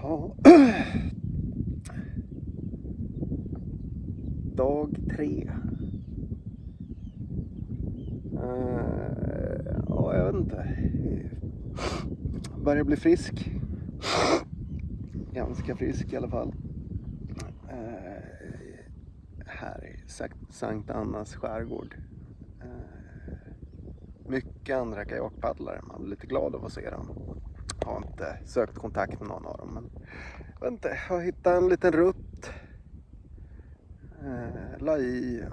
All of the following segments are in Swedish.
Ja. Dag 3. Ja, jag vet inte. Börjar bli frisk. Ganska frisk i alla fall. Här i Sankt Annas skärgård. Mycket andra kajakpaddlare. Man blir lite glad av att se dem. Jag har inte sökt kontakt med någon av dem. Men jag vet inte, jag har hittat en liten rutt. La i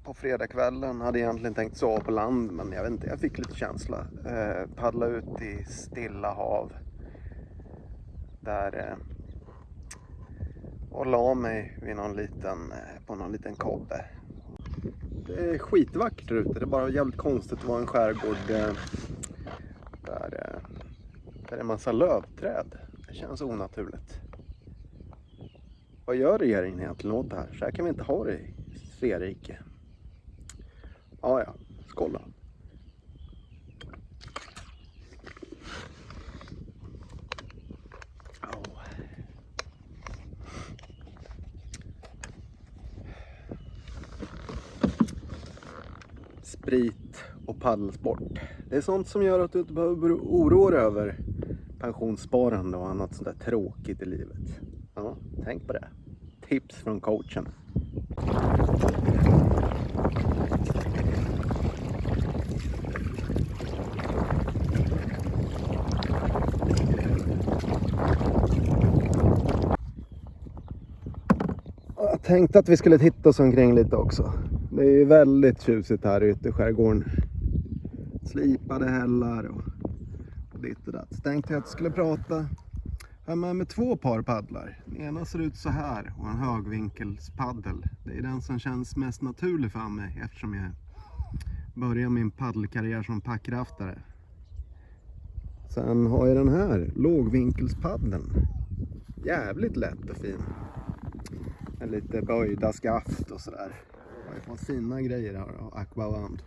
på fredagskvällen. Hade egentligen tänkt sova på land, men jag vet inte, jag fick lite känsla. Paddla ut i Stilla hav. Där och la mig vid på någon liten kobbe. Det är skitvackert där ute. Det är bara jävligt konstigt att vara en skärgård där det är en massa lövträd. Det känns onaturligt. Vad gör regeringen egentligen åt det här? Så här kan vi inte ha det i Sverige. Ja, skål då. Sprit och paddelsport. Det är sånt som gör att du inte behöver oroa dig över pensionssparande och annat sånt där tråkigt i livet. Ja, tänk på det. Tips från coachen. Jag tänkte att vi skulle titta oss omkring lite också. Det är ju väldigt tjusigt här ute i skärgården. Slipade hällar och ditt och datt. Så tänkte jag att jag skulle prata med två par paddlar. Den ena ser ut så här och en högvinkelspaddel. Det är den som känns mest naturlig för mig eftersom jag började min paddelkarriär som packraftare. Sen har jag den här lågvinkelspaddeln. Jävligt lätt och fin. Med lite böjda skaft och sådär. Jag har fått fina grejer här av Aquavand.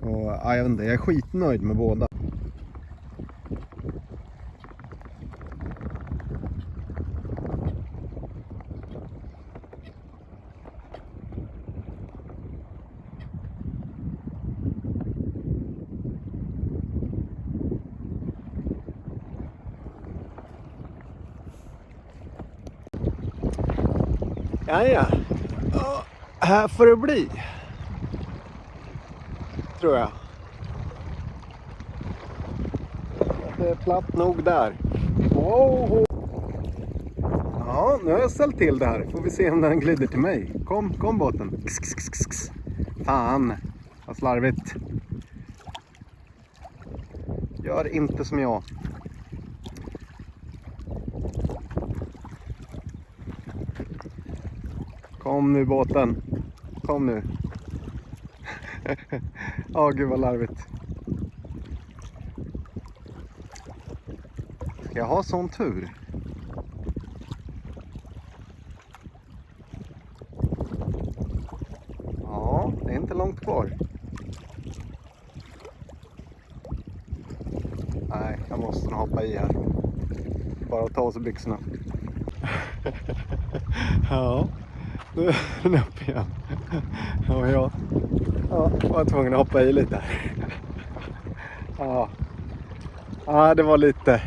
Och jag vet inte, jag är skitnöjd med båda. Ja. Här får det bli. Tror jag. Det är platt nog där. Wow. Ja, nu har jag ställt till det här. Får vi se om den glider till mig. Kom båten. Fan, vad slarvigt. Gör inte som jag. Kom nu båten. Kom nu. Ja, gud vad larvigt. Ska jag ha sån tur? Ja, det är inte långt kvar. Nej, jag måste nog hoppa i här. Bara ta oss i byxorna. Ja, nu är den upp igen. Och jag var tvungen att hoppa i lite här. Ja, det var lite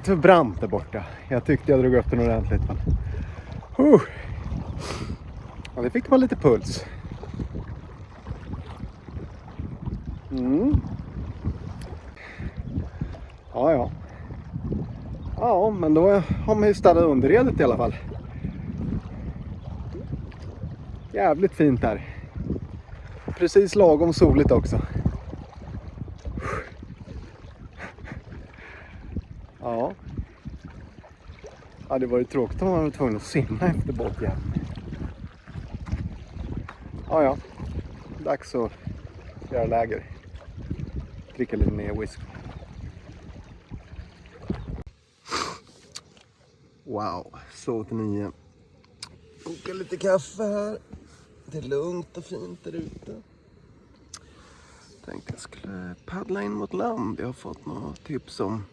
för brant där borta. Jag tyckte jag drog upp den ordentligt. Ja, det fick man lite puls. Ja, men då har man ju städat underredet i alla fall. Jävligt fint här. Precis lagom soligt också. Ja, det var ju tråkigt om man var tvungen att simma efter båtjäveln. Ja. Dags att göra läger. Dricka lite mer whisky. Wow, så till 9. Koka lite kaffe här. Det är lugnt och fint där ute. Tänkte jag skulle paddla in mot land. Jag har fått några tips om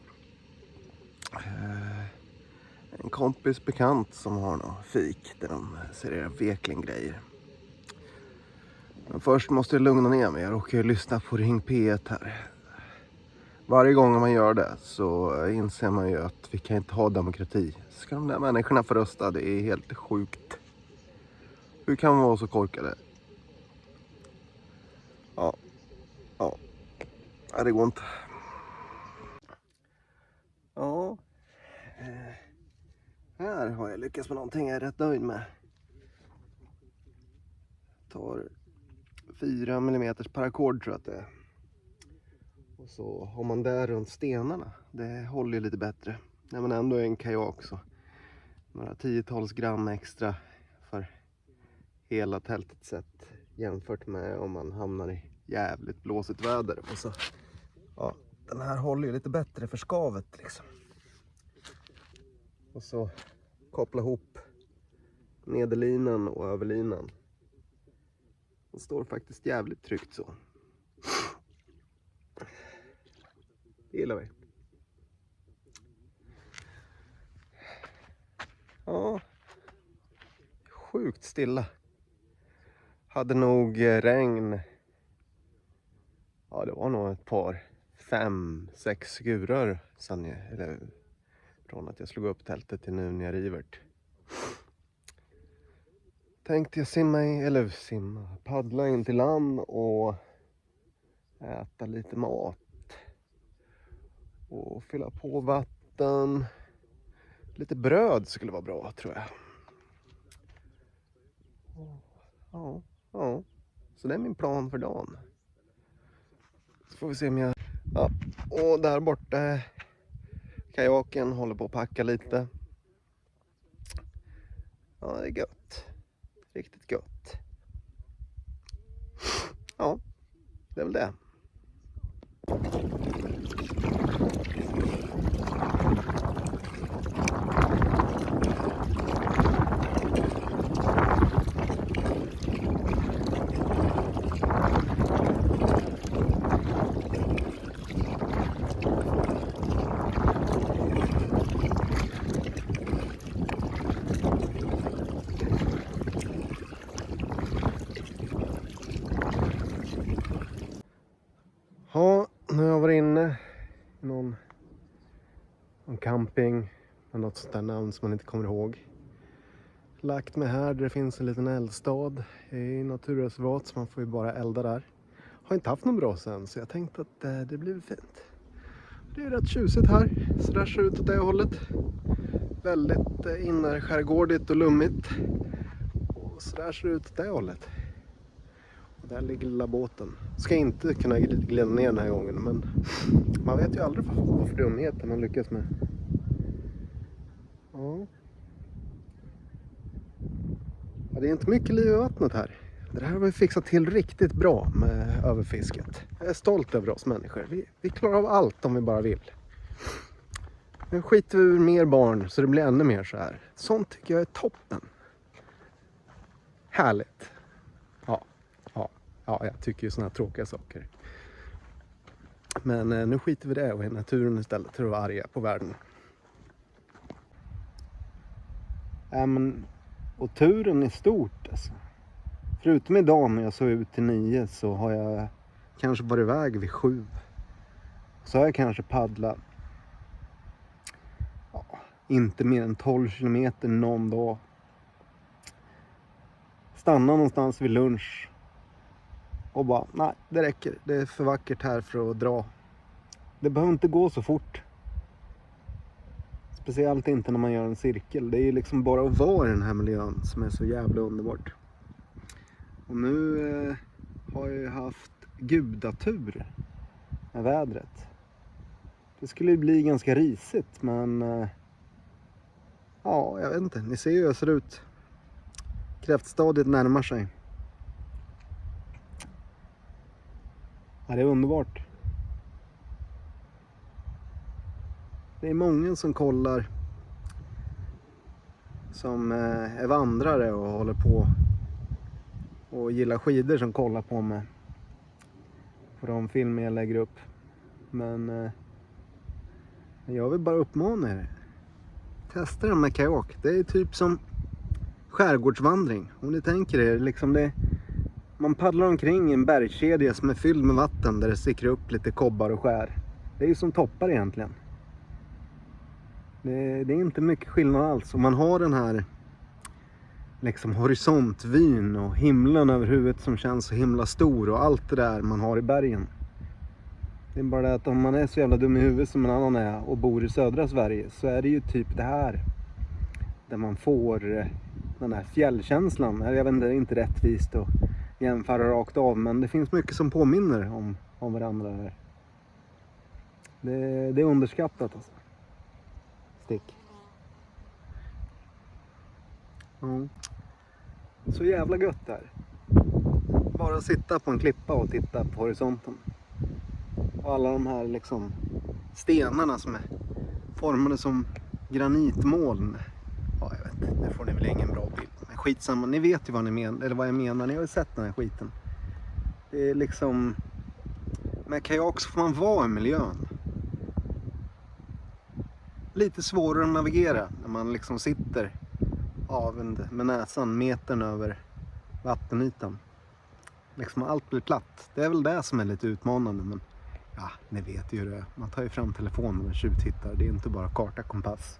En kompis bekant som har någon fik där de serverar veklingrejer. Men först måste jag lugna ner mig. Jag råkar lyssna på Ring P1 här. Varje gång man gör det så inser man ju att vi kan inte ha demokrati. Ska de där människorna få rösta? Det är helt sjukt. Hur kan man vara så korkade? Ja. Det går inte. Ja. Här har jag lyckats med någonting jag är rätt nöjd med. Tar 4 mm paracord tror jag att det är. Och så har man där runt stenarna. Det håller ju lite bättre. När man ändå är en kajak så. Några 10-tals gram extra för hela tältet sett. Jämfört med om man hamnar i jävligt blåsigt väder. Och så, ja, den här håller ju lite bättre för skavet liksom. Och så koppla ihop nederlinan och överlinan. Den står faktiskt jävligt tryggt så. Det gillar vi. Ja. Sjukt stilla. Hade nog regn. Ja, det var nog ett par 5-6 skurar sen eller från att jag slog upp tältet till nu när jag rivert. Tänkte jag paddla in till land och äta lite mat. Och fylla på vatten. Lite bröd skulle vara bra tror jag. Ja. Så det är min plan för dagen. Så får vi se om jag... Ja, och där borta kajaken håller på att packa lite. Ja, det är gött. Riktigt gött. Ja, det är väl det. Ja, nu har jag varit inne i någon camping med något sånt där namn som man inte kommer ihåg. Lagt mig här där det finns en liten eldstad i naturreservat så man får ju bara elda där. Har inte haft någon bra sen så jag tänkte att det blir fint. Det är rätt tjusigt här, så där ser det ut åt det hållet. Väldigt innerskärgårdigt och lummigt. Och så där ser det ut åt det hållet. Och där ligger lilla båten. Ska inte kunna glida ner den här gången, men man vet ju aldrig vad för dumheter man lyckas med. Ja. Ja, det är inte mycket liv i vattnet här. Det här har vi fixat till riktigt bra med överfisket. Jag är stolt över oss människor. Vi klarar av allt om vi bara vill. Nu skiter vi ur mer barn så det blir ännu mer så här. Sånt tycker jag är toppen. Härligt. Ja, jag tycker ju såna här tråkiga saker. Men nu skiter vi det och i naturen istället för att vara arga på världen. Och turen är stort alltså. Förutom idag när jag såg ut till 9 så har jag kanske varit iväg vid 7. Så har jag kanske paddlat inte mer än 12 kilometer någon dag. Stanna någonstans vid lunch. Och bara, nej det räcker. Det är för vackert här för att dra. Det behöver inte gå så fort. Speciellt inte när man gör en cirkel. Det är ju liksom bara att vara i den här miljön som är så jävla underbart. Och nu har jag ju haft gudatur med vädret. Det skulle ju bli ganska risigt, men ja, jag vet inte. Ni ser ju hur jag ser ut. Kräftstadiet närmar sig. Ja, det är underbart. Det är många som kollar, som är vandrare och håller på och gillar skidor som kollar på mig på de filmer jag lägger upp. Men Jag vill bara uppmana er. Testa den med kajak. Det är typ som skärgårdsvandring. Om ni tänker er liksom det. Man paddlar omkring i en bergskedja som är fylld med vatten där det sticker upp lite kobbar och skär. Det är ju som toppar egentligen. Det är inte mycket skillnad alls. Om man har den här liksom horisontvyn och himlen över huvudet som känns så himla stor och allt det där man har i bergen. Det är bara det att om man är så jävla dum i huvudet som en annan är och bor i södra Sverige så är det ju typ det här där man får den här fjällkänslan. Jag vet inte, det är inte rättvist att jämföra rakt av, men det finns mycket som påminner om varandra där. Det är underskattat alltså. Stick. Ja. Så jävla gött där. Bara sitta på en klippa och titta på horisonten. Och alla de här liksom stenarna som är formade som granitmoln. Ja, jag vet inte, det får ni väl ingen bra bild. Men skitsamma, ni vet ju vad ni menar, eller vad jag menar. Ni har ju sett den här skiten. Det är liksom, med kajak så får man vara i miljön. Lite svårare att navigera när man liksom sitter avvänd med näsan metern över vattenytan. Liksom allt blir platt. Det är väl det som är lite utmanande, men ja, ni vet ju hur det är. Man tar ju fram telefonen och tjuvtittar. Det är inte bara karta, kompass.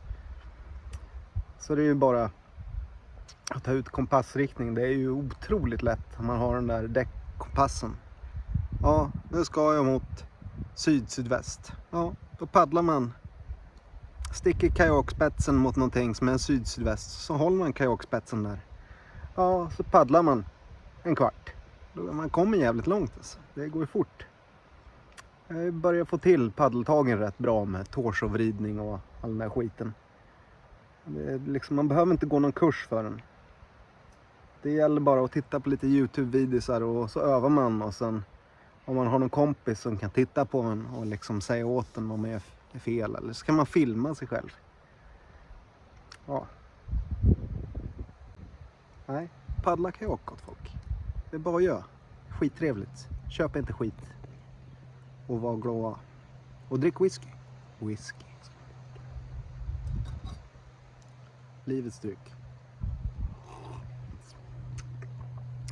Så det är ju bara att ta ut kompassriktning. Det är ju otroligt lätt om man har den där däckkompassen. Ja, nu ska jag mot syd-sydväst. Ja, då paddlar man. Sticker kajakspetsen mot någonting som är syd-sydväst. Så håller man kajakspetsen där. Ja, så paddlar man en kvart. Man kommer jävligt långt alltså. Det går ju fort. Jag börjar få till paddeltagen rätt bra med torsovridning och all den där skiten. Det är liksom, man behöver inte gå någon kurs för den. Det gäller bara att titta på lite YouTube-videosar och så övar man. Och sen om man har någon kompis som kan titta på en och liksom säga åt en om man är fel. Eller så kan man filma sig själv. Ja. Nej, paddla kajak åt folk. Det är bara att göra. Skittrevligt. Köp inte skit. Och var glada. Och drick whisky. Whisky. Livets dryck.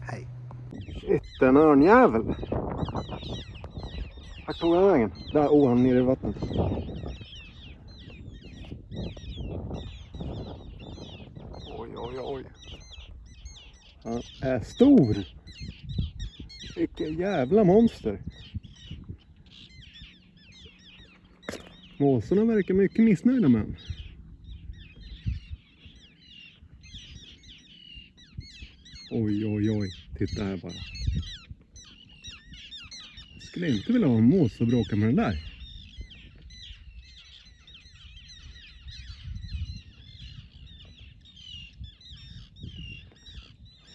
Hej. Shit, en örnjävel. Vart tog han vägen? Där, han nere i vattnet. Oj, oj, oj. Han är stor. Vilken jävla monster. Måsarna verkar mycket missnöjda med honom. Oj, oj, oj. Titta här bara. Jag skulle inte vilja ha en mås och bråka med den där.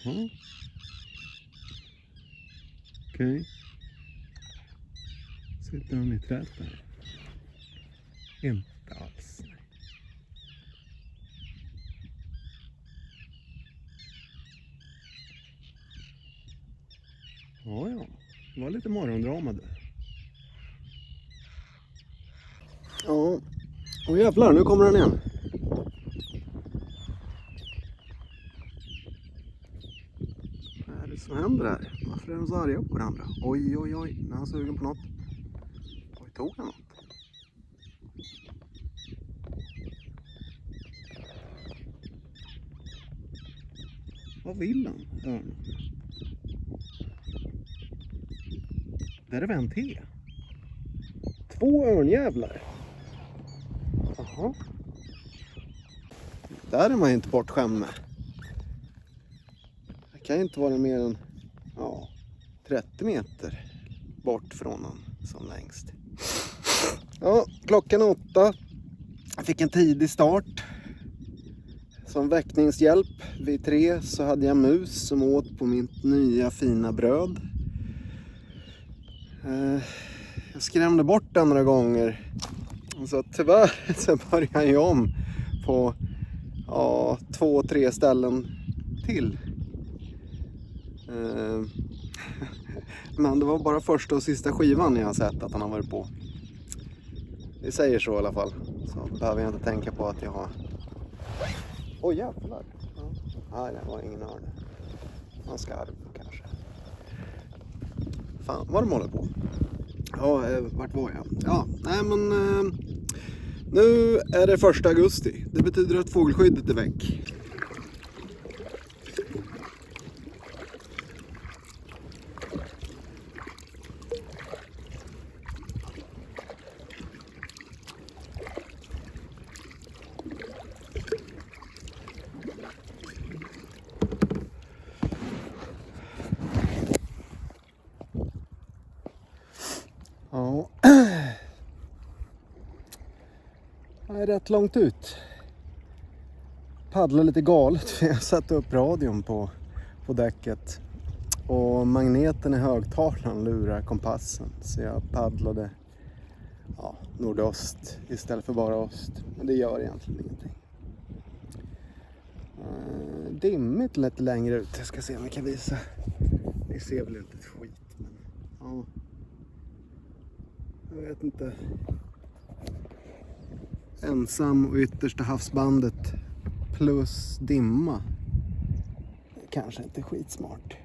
Ja. Okej. Sitter han i träet där? Inte alls. Ja, ja. Det var lite morgondrama det. Ja. Åh jävlar, nu kommer den igen. Vad är det som händer här? Varför är de så arga på varandra? Oj, oj, oj. Nu är han sugen på något. Oj, tog han något? Vad vill han? Örn? Där är en te. 2 örnjävlar. Jaha. Där är man inte bortskämd med. Det kan ju inte vara mer än 30 meter bort från honom som längst. Ja, klockan 8. Jag fick en tidig start. Som väckningshjälp vid 3 så hade jag mus som åt på mitt nya fina bröd. Jag skrämde bort den några gånger. Så tyvärr så började jag om på 2-3 ställen till. Men det var bara första och sista skivan jag har sett att han har varit på. Vi säger så i alla fall. Så behöver jag inte tänka på att jag har... Oj jävlar. Ja. Nej, det var ingen örn. Någon skarv kanske. Fan, vad de håller på. Ja, vart var jag? Ja, nej men... Nu är det 1 augusti. Det betyder att fågelskyddet är väck. Ja. Jag är rätt långt ut. Paddlar lite galet för jag satte upp radion på däcket. Och magneten i högtalaren lurar kompassen. Så jag paddlade nordöst istället för bara öst. Men det gör egentligen ingenting. Dimmigt lite längre ut. Jag ska se om jag kan visa. Ni ser väl inte ett skit. Men, ja. Jag vet inte. Ensam och yttersta havsbandet plus dimma. Kanske inte skitsmart.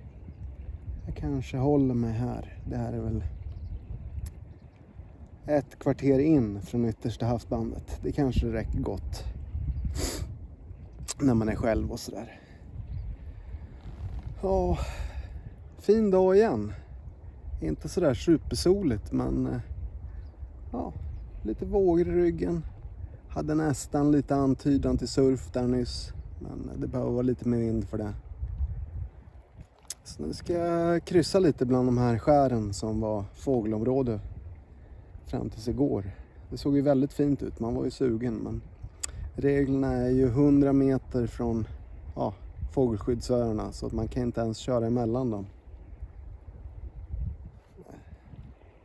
Jag kanske håller mig här. Det här är väl 1 kvarter in från yttersta havsbandet. Det kanske räcker gott. När man är själv och sådär. Ja, fin dag igen. Inte sådär supersoligt men ja, lite vågor i ryggen. Hade nästan lite antydan till surf där nyss. Men det behöver vara lite mer vind för det. Så nu ska jag kryssa lite bland de här skären som var fågelområde fram tills igår. Det såg ju väldigt fint ut, man var ju sugen. Men reglerna är ju 100 meter från fågelskyddsöarna så att man kan inte ens köra emellan dem.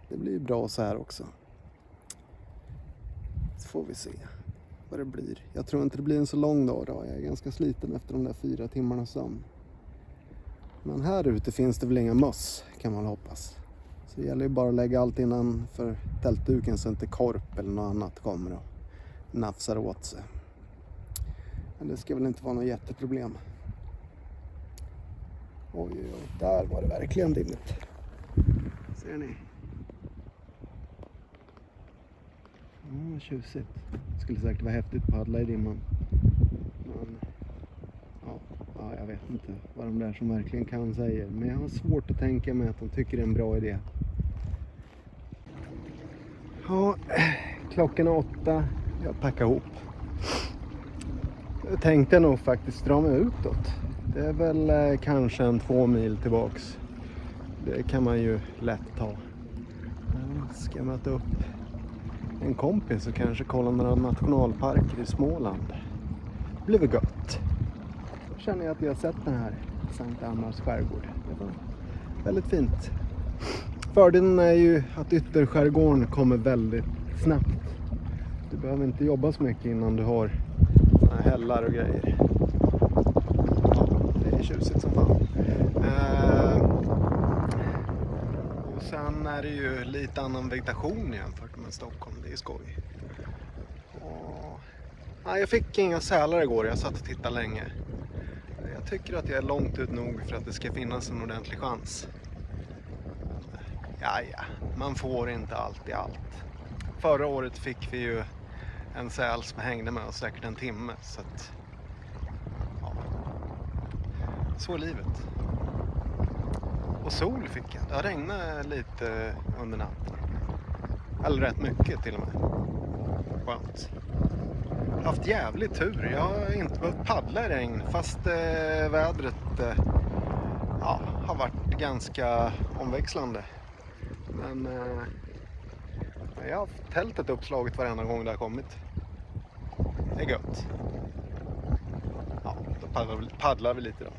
Det blir bra så här också. Så får vi se vad det blir. Jag tror inte det blir en så lång dag då. Jag är ganska sliten efter de där 4 timmarna sömn. Men här ute finns det väl inga möss kan man hoppas. Så det gäller ju bara att lägga allt innanför tältduken så inte korp eller något annat kommer och nafsar åt sig. Men det ska väl inte vara något jätteproblem. Oj, där var det verkligen dimmigt. Ser ni? Tjusigt. Det skulle säkert vara häftigt att paddla i dimman. Men jag vet inte vad de där som verkligen kan säger. Men jag har svårt att tänka mig att de tycker det är en bra idé. Ja, klockan är 8. Jag packar ihop. Jag tänkte nog faktiskt dra mig utåt. Det är väl kanske en 2 mil tillbaks. Det kan man ju lätt ta. Ska jag möta upp en kompis och kanske kolla några nationalparker i Småland. Det blir väl gött. Så känner jag att jag har sett den här Sankt Amars skärgård. Det var väldigt fint. Fördelen är ju att ytterskärgården kommer väldigt snabbt. Du behöver inte jobba så mycket innan du har såna här hällar och grejer. Ja, det är tjusigt som fan. Och sen är det ju lite annan vegetation jämfört med Stockholm. Det är skoj. Jag fick inga sälar igår. Jag satt och tittade länge. Jag tycker att jag är långt ut nog för att det ska finnas en ordentlig chans. Ja, man får inte allt i allt. Förra året fick vi ju en säl som hängde med oss säkert en timme. Så att, så är livet. Och sol fick jag. Det har regnat lite under natten. Eller rätt mycket till och med. Skönt. Jag har haft jävligt tur. Jag har inte behövt paddla i regn fast vädret har varit ganska omväxlande. Men jag har haft tältet uppslaget varenda gång det har kommit. Det är gött. Ja, då paddlar vi lite då.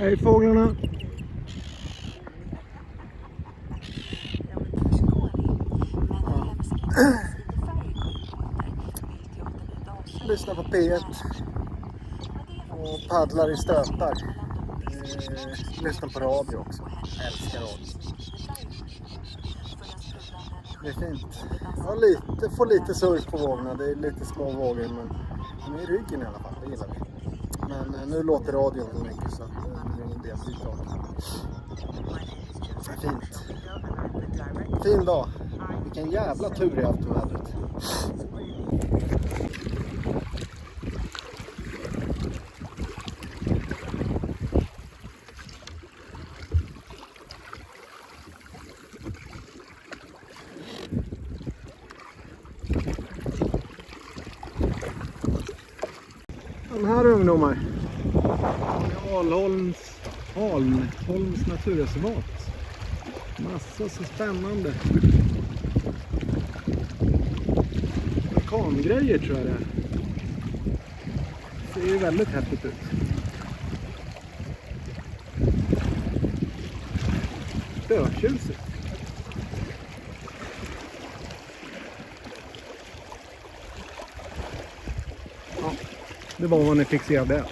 Hej fåglarna! Lyssnar på P1 och paddlar i stötar. Lyssnar på radio också. Älskar radio. Det är fint. Ja, får lite surf på vågorna. Det är lite små vågor, men de är i ryggen i alla fall. Det gillar vi. Men nu låter radion så mycket så det är en del bidrag. Fint. Fin dag. Vilken jävla tur jag haft med vädret. De här ungdomar. Alholms naturreservat. Massa så spännande. Vulkangrejer tror jag det är. Det ser ju väldigt häftigt ut. Dötjusigt. Ja, det var vad ni fick se av det.